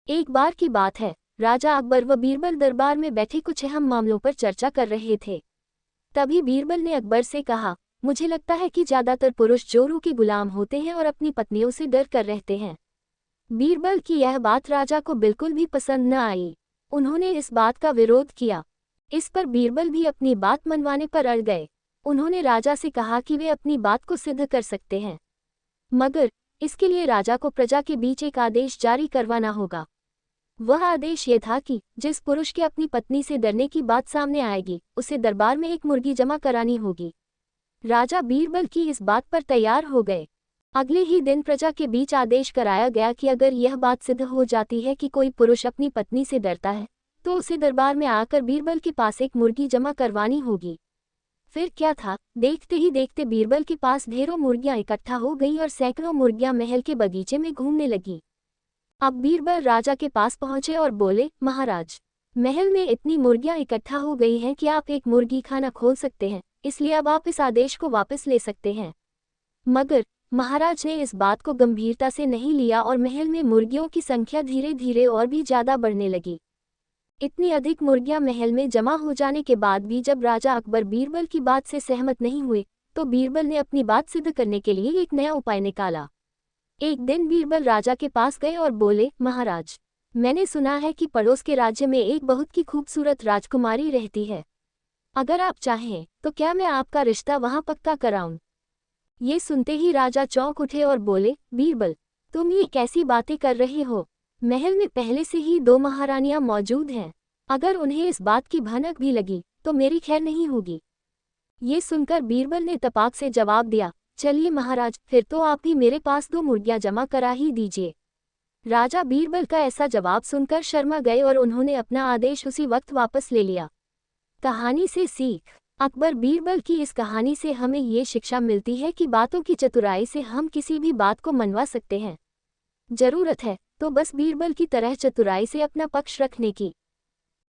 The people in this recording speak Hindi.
एक बार की बात है, राजा अकबर व बीरबल दरबार में बैठे कुछ अहम मामलों पर चर्चा कर रहे थे। तभी बीरबल ने अकबर से कहा, मुझे लगता है कि ज्यादातर पुरुष जोरू के गुलाम होते हैं और अपनी पत्नियों से डर कर रहते हैं। बीरबल की यह बात राजा को बिल्कुल भी पसंद न आई। उन्होंने इस बात का विरोध किया। इस पर बीरबल भी अपनी बात मनवाने पर अड़ गए। उन्होंने राजा से कहा कि वे अपनी बात को सिद्ध कर सकते हैं, मगर इसके लिए राजा को प्रजा के बीच एक आदेश जारी करवाना होगा। वह आदेश ये था कि जिस पुरुष के अपनी पत्नी से डरने की बात सामने आएगी, उसे दरबार में एक मुर्गी जमा करानी होगी। राजा बीरबल की इस बात पर तैयार हो गए। अगले ही दिन प्रजा के बीच आदेश कराया गया कि अगर यह बात सिद्ध हो जाती है कि कोई पुरुष अपनी पत्नी से डरता है, तो उसे दरबार में आकर बीरबल के पास एक मुर्गी जमा करवानी होगी। फिर क्या था, देखते ही देखते बीरबल के पास ढेरों मुर्गियां इकट्ठा हो गईं और सैकड़ों मुर्गियां महल के बगीचे में घूमने लगीं। अब बीरबल राजा के पास पहुंचे और बोले, महाराज, महल में इतनी मुर्गियां इकट्ठा हो गई हैं कि आप एक मुर्गी खाना खोल सकते हैं, इसलिए अब आप इस आदेश को वापस ले सकते हैं। मगर महाराज ने इस बात को गंभीरता से नहीं लिया और महल में मुर्गियों की संख्या धीरे धीरे और भी ज्यादा बढ़ने लगी। इतनी अधिक मुर्गियां महल में जमा हो जाने के बाद भी जब राजा अकबर बीरबल की बात से सहमत नहीं हुए, तो बीरबल ने अपनी बात सिद्ध करने के लिए एक नया उपाय निकाला। एक दिन बीरबल राजा के पास गए और बोले, महाराज, मैंने सुना है कि पड़ोस के राज्य में एक बहुत ही खूबसूरत राजकुमारी रहती है। अगर आप चाहें तो क्या मैं आपका रिश्ता वहां पक्का कराऊं? ये सुनते ही राजा चौंक उठे और बोले, बीरबल, तुम ये कैसी बातें कर रहे हो? महल में पहले से ही 2 महारानियां मौजूद हैं। अगर उन्हें इस बात की भनक भी लगी तो मेरी खैर नहीं होगी। ये सुनकर बीरबल ने तपाक से जवाब दिया, चलिए महाराज, फिर तो आप भी मेरे पास 2 मुर्गियां जमा करा ही दीजिए। राजा बीरबल का ऐसा जवाब सुनकर शर्मा गए और उन्होंने अपना आदेश उसी वक्त वापस ले लिया। कहानी से सीख। अकबर बीरबल की इस कहानी से हमें ये शिक्षा मिलती है कि बातों की चतुराई से हम किसी भी बात को मनवा सकते हैं। जरूरत है तो बस बीरबल की तरह चतुराई से अपना पक्ष रखने की।